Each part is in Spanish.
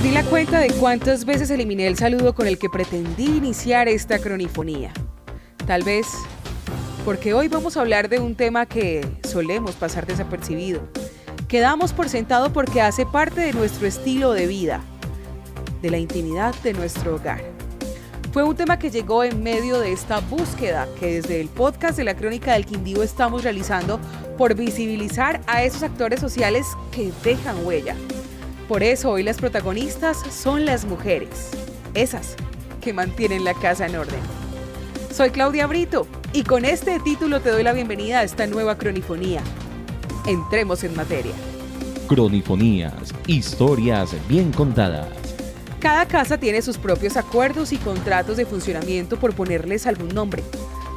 Perdí la cuenta de cuántas veces eliminé el saludo con el que pretendí iniciar esta cronifonía. Tal vez porque hoy vamos a hablar de un tema que solemos pasar desapercibido, que damos por sentado porque hace parte de nuestro estilo de vida, de la intimidad de nuestro hogar. Fue un tema que llegó en medio de esta búsqueda que desde el podcast de la Crónica del Quindío estamos realizando por visibilizar a esos actores sociales que dejan huella. Por eso hoy las protagonistas son las mujeres, esas que mantienen la casa en orden. Soy Claudia Brito y con este título te doy la bienvenida a esta nueva cronifonía. Entremos en materia. Cronifonías, historias bien contadas. Cada casa tiene sus propios acuerdos y contratos de funcionamiento, por ponerles algún nombre.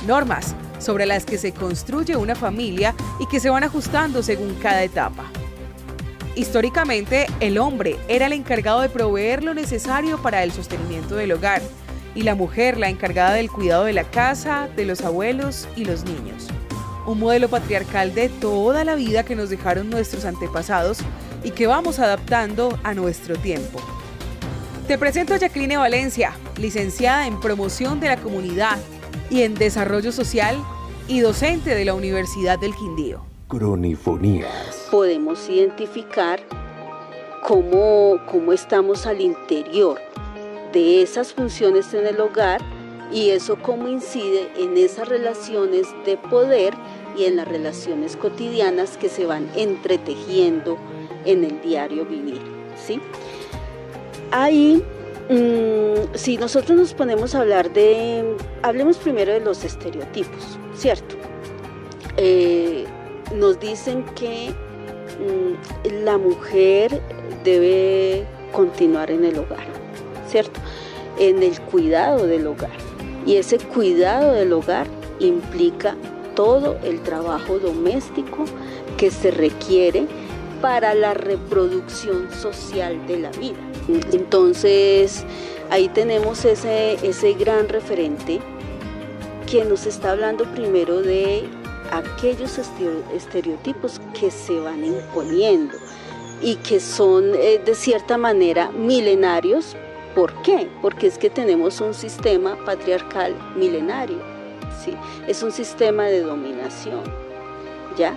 Normas sobre las que se construye una familia y que se van ajustando según cada etapa. Históricamente, el hombre era el encargado de proveer lo necesario para el sostenimiento del hogar y la mujer la encargada del cuidado de la casa, de los abuelos y los niños. Un modelo patriarcal de toda la vida que nos dejaron nuestros antepasados y que vamos adaptando a nuestro tiempo. Te presento a Jacqueline Valencia, licenciada en Promoción de la Comunidad y en Desarrollo Social y docente de la Universidad del Quindío. Cronifonías. Podemos identificar cómo estamos al interior de esas funciones en el hogar y eso cómo incide en esas relaciones de poder y en las relaciones cotidianas que se van entretejiendo en el diario vivir, ¿sí? Ahí, si nosotros nos ponemos a hablar hablemos primero de los estereotipos, ¿cierto? Nos dicen que la mujer debe continuar en el hogar, ¿cierto? En el cuidado del hogar. Y ese cuidado del hogar implica todo el trabajo doméstico que se requiere para la reproducción social de la vida. Entonces, ahí tenemos ese gran referente que nos está hablando primero de aquellos estereotipos que se van imponiendo y que son de cierta manera milenarios. ¿Por qué? Porque es que tenemos un sistema patriarcal milenario, ¿sí? Es un sistema de dominación, ¿ya?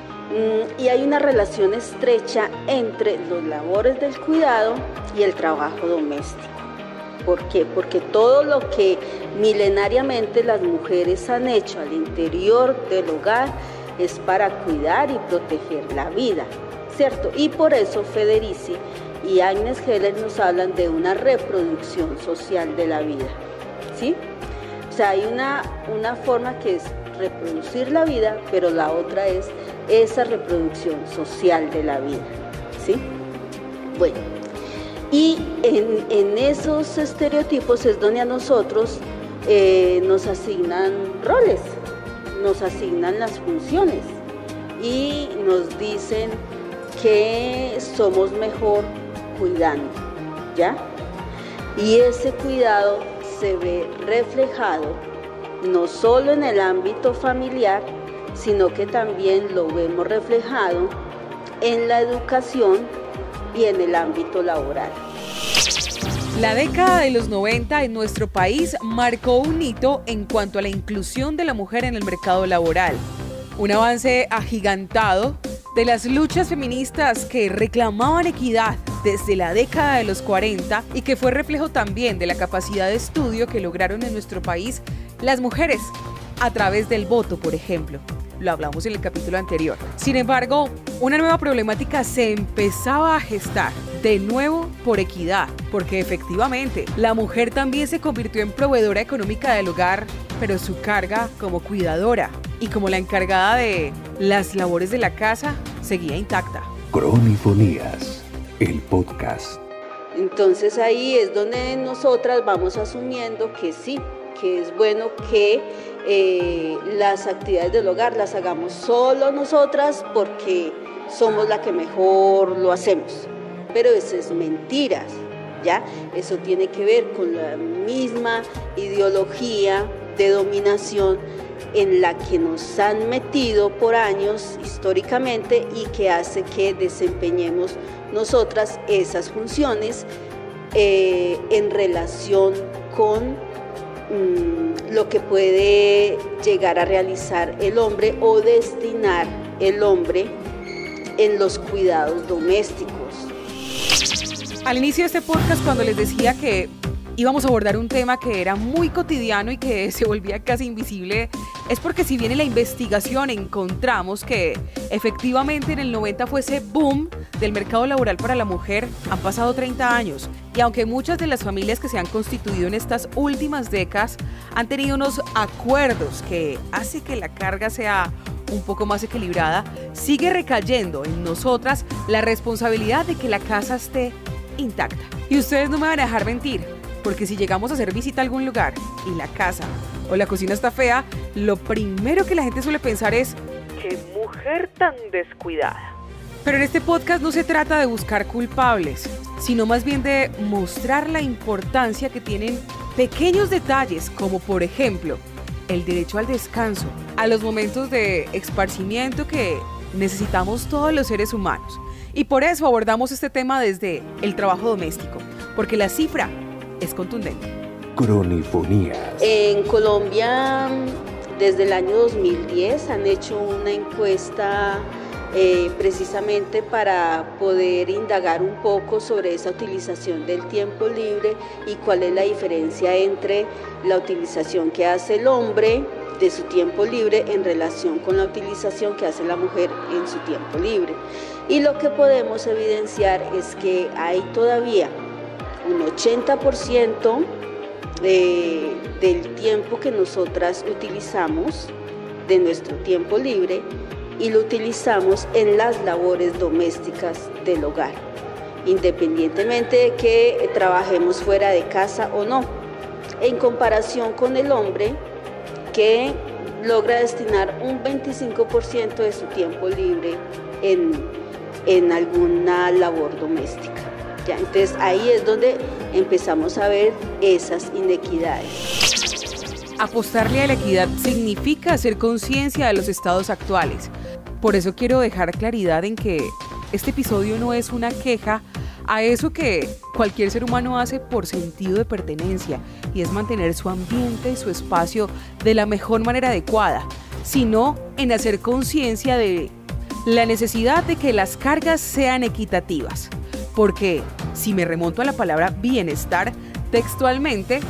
Y hay una relación estrecha entre los labores del cuidado y el trabajo doméstico. ¿Por qué? Porque todo lo que milenariamente las mujeres han hecho al interior del hogar es para cuidar y proteger la vida, ¿cierto? Y por eso Federici y Agnes Heller nos hablan de una reproducción social de la vida, ¿sí? O sea, hay una forma que es reproducir la vida, pero la otra es esa reproducción social de la vida, ¿sí? Bueno, y en esos estereotipos es donde a nosotros nos asignan roles, nos asignan las funciones y nos dicen que somos mejor cuidando, ¿ya? Y ese cuidado se ve reflejado no solo en el ámbito familiar, sino que también lo vemos reflejado en la educación y en el ámbito laboral. La década de los 90 en nuestro país marcó un hito en cuanto a la inclusión de la mujer en el mercado laboral. Un avance agigantado de las luchas feministas que reclamaban equidad desde la década de los 40 y que fue reflejo también de la capacidad de estudio que lograron en nuestro país las mujeres a través del voto, por ejemplo. Lo hablamos en el capítulo anterior. Sin embargo, una nueva problemática se empezaba a gestar, de nuevo por equidad, porque efectivamente la mujer también se convirtió en proveedora económica del hogar, pero su carga como cuidadora y como la encargada de las labores de la casa seguía intacta. Cronifonías, el podcast. Entonces ahí es donde nosotras vamos asumiendo que sí, que es bueno que las actividades del hogar las hagamos solo nosotras porque somos la que mejor lo hacemos. Pero eso es mentira, ¿ya? Eso tiene que ver con la misma ideología de dominación en la que nos han metido por años históricamente y que hace que desempeñemos nosotras esas funciones en relación con lo que puede llegar a realizar el hombre o destinar el hombre en los cuidados domésticos. Al inicio de este podcast, cuando les decía que íbamos a abordar un tema que era muy cotidiano y que se volvía casi invisible, es porque si bien en la investigación encontramos que efectivamente en el 90 fue ese boom del mercado laboral para la mujer, han pasado 30 años. Y aunque muchas de las familias que se han constituido en estas últimas décadas han tenido unos acuerdos que hace que la carga sea un poco más equilibrada, sigue recayendo en nosotras la responsabilidad de que la casa esté intacta. Y ustedes no me van a dejar mentir, porque si llegamos a hacer visita a algún lugar y la casa o la cocina está fea, lo primero que la gente suele pensar es ¡qué mujer tan descuidada! Pero en este podcast no se trata de buscar culpables, sino más bien de mostrar la importancia que tienen pequeños detalles, como por ejemplo el derecho al descanso, a los momentos de esparcimiento que necesitamos todos los seres humanos. Y por eso abordamos este tema desde el trabajo doméstico, porque la cifra es contundente. Cronifonías. En Colombia, desde el año 2010, han hecho una encuesta precisamente para poder indagar un poco sobre esa utilización del tiempo libre y cuál es la diferencia entre la utilización que hace el hombre de su tiempo libre en relación con la utilización que hace la mujer en su tiempo libre. Y lo que podemos evidenciar es que hay todavía un 80% del tiempo que nosotras utilizamos, de nuestro tiempo libre, y lo utilizamos en las labores domésticas del hogar, independientemente de que trabajemos fuera de casa o no, en comparación con el hombre, que logra destinar un 25% de su tiempo libre en alguna labor doméstica. ¿Ya? Entonces ahí es donde empezamos a ver esas inequidades. Apostarle a la equidad significa hacer conciencia de los estados actuales. Por eso quiero dejar claridad en que este episodio no es una queja a eso que cualquier ser humano hace por sentido de pertenencia, y es mantener su ambiente y su espacio de la mejor manera adecuada, sino en hacer conciencia de la necesidad de que las cargas sean equitativas. Porque si me remonto a la palabra bienestar, textualmente,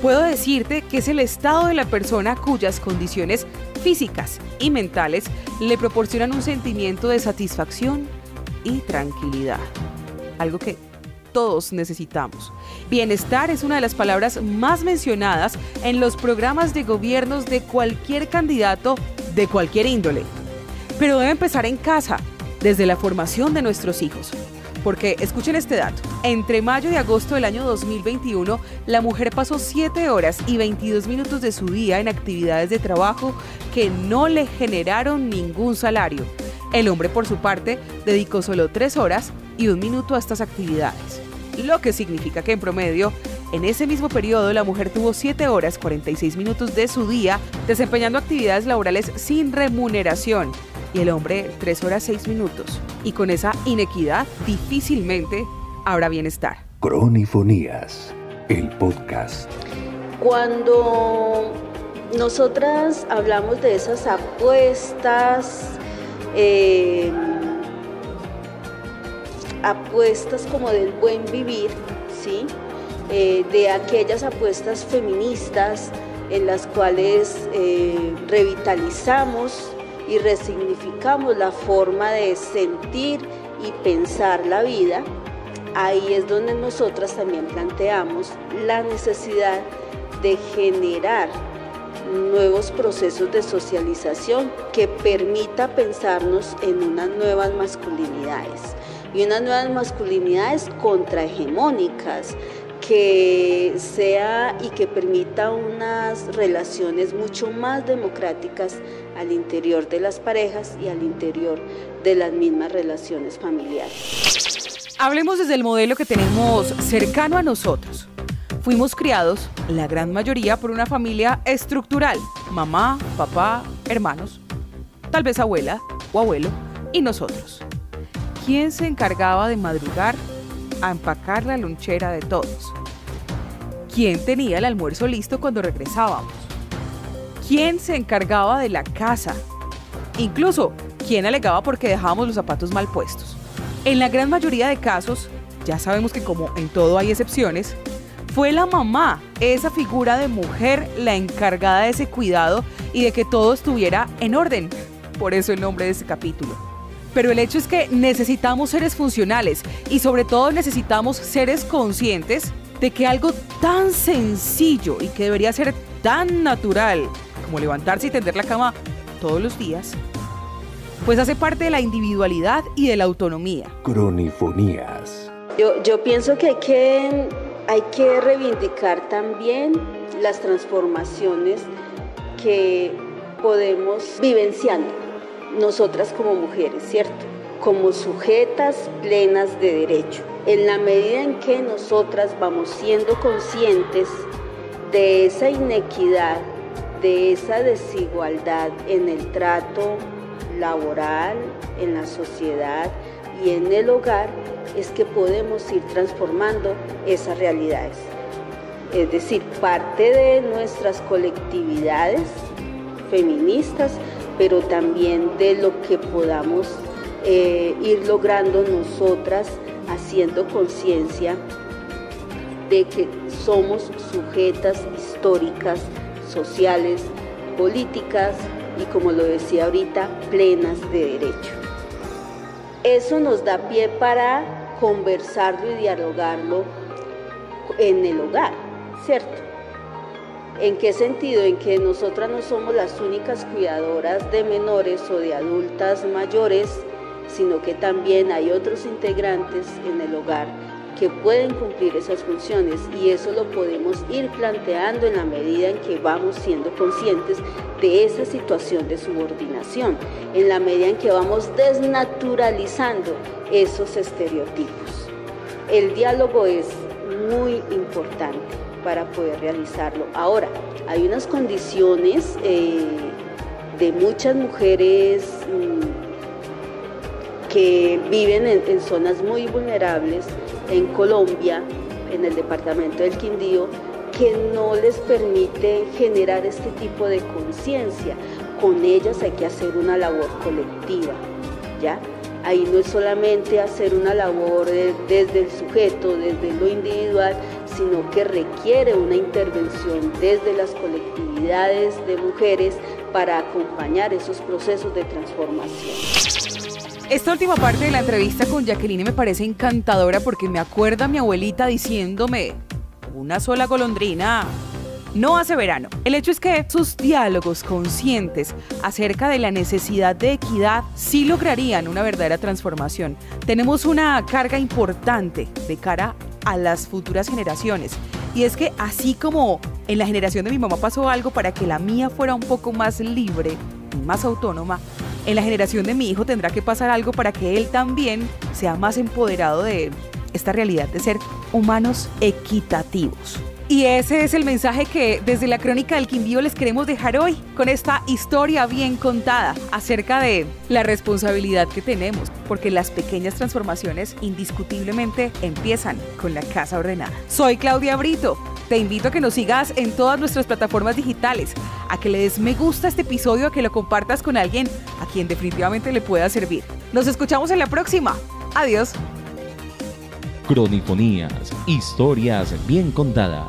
puedo decirte que es el estado de la persona cuyas condiciones físicas y mentales le proporcionan un sentimiento de satisfacción y tranquilidad. Algo que todos necesitamos. Bienestar es una de las palabras más mencionadas en los programas de gobiernos de cualquier candidato de cualquier índole. Pero debe empezar en casa, desde la formación de nuestros hijos. Porque, escuchen este dato, entre mayo y agosto del año 2021, la mujer pasó 7 horas y 22 minutos de su día en actividades de trabajo que no le generaron ningún salario. El hombre, por su parte, dedicó solo 3 horas y 1 minuto a estas actividades. Lo que significa que en promedio, en ese mismo periodo, la mujer tuvo 7 horas 46 minutos de su día desempeñando actividades laborales sin remuneración, y el hombre 3 horas 6 minutos. Y con esa inequidad difícilmente habrá bienestar. Cronifonías, el podcast. Cuando nosotras hablamos de esas apuestas, apuestas como del buen vivir, ¿sí? De aquellas apuestas feministas en las cuales revitalizamos y resignificamos la forma de sentir y pensar la vida, ahí es donde nosotras también planteamos la necesidad de generar nuevos procesos de socialización que permita pensarnos en unas nuevas masculinidades, y unas nuevas masculinidades contrahegemónicas, que sea y que permita unas relaciones mucho más democráticas al interior de las parejas y al interior de las mismas relaciones familiares. Hablemos desde el modelo que tenemos cercano a nosotros. Fuimos criados, la gran mayoría, por una familia estructural: mamá, papá, hermanos, tal vez abuela o abuelo, y nosotros. ¿Quién se encargaba de madrugar a empacar la lonchera de todos? ¿Quién tenía el almuerzo listo cuando regresábamos? ¿Quién se encargaba de la casa? Incluso, ¿quién alegaba porque dejábamos los zapatos mal puestos? En la gran mayoría de casos, ya sabemos que como en todo hay excepciones, fue la mamá, esa figura de mujer, la encargada de ese cuidado y de que todo estuviera en orden. Por eso el nombre de este capítulo. Pero el hecho es que necesitamos seres funcionales y sobre todo necesitamos seres conscientes de que algo tan sencillo y que debería ser tan natural como levantarse y tender la cama todos los días, pues hace parte de la individualidad y de la autonomía. Cronifonías. Yo pienso que hay que reivindicar también las transformaciones que podemos vivenciando nosotras como mujeres, ¿cierto? Como sujetas plenas de derecho. En la medida en que nosotras vamos siendo conscientes de esa inequidad, de esa desigualdad en el trato laboral, en la sociedad y en el hogar, es que podemos ir transformando esas realidades. Es decir, parte de nuestras colectividades feministas, pero también de lo que podamos ir logrando nosotras, haciendo conciencia de que somos sujetas históricas, sociales, políticas y, como lo decía ahorita, plenas de derecho. Eso nos da pie para conversarlo y dialogarlo en el hogar, ¿cierto? ¿En qué sentido? En que nosotras no somos las únicas cuidadoras de menores o de adultas mayores, sino que también hay otros integrantes en el hogar que pueden cumplir esas funciones, y eso lo podemos ir planteando en la medida en que vamos siendo conscientes de esa situación de subordinación, en la medida en que vamos desnaturalizando esos estereotipos. El diálogo es muy importante para poder realizarlo. Ahora, hay unas condiciones de muchas mujeres que viven en zonas muy vulnerables en Colombia, en el departamento del Quindío, que no les permite generar este tipo de conciencia. Con ellas hay que hacer una labor colectiva, ¿ya? Ahí no es solamente hacer una labor desde el sujeto, desde lo individual, sino que requiere una intervención desde las colectividades de mujeres para acompañar esos procesos de transformación. Esta última parte de la entrevista con Jacqueline me parece encantadora porque me acuerda a mi abuelita diciéndome: una sola golondrina no hace verano. El hecho es que sus diálogos conscientes acerca de la necesidad de equidad sí lograrían una verdadera transformación. Tenemos una carga importante de cara a las futuras generaciones. Y es que así como en la generación de mi mamá pasó algo para que la mía fuera un poco más libre y más autónoma, en la generación de mi hijo tendrá que pasar algo para que él también sea más empoderado de esta realidad de ser humanos equitativos. Y ese es el mensaje que desde la Crónica del Quindío les queremos dejar hoy, con esta historia bien contada acerca de la responsabilidad que tenemos, porque las pequeñas transformaciones indiscutiblemente empiezan con la casa ordenada. Soy Claudia Brito. Te invito a que nos sigas en todas nuestras plataformas digitales, a que le des me gusta a este episodio, a que lo compartas con alguien a quien definitivamente le pueda servir. Nos escuchamos en la próxima. Adiós. Cronifonías, historias bien contadas.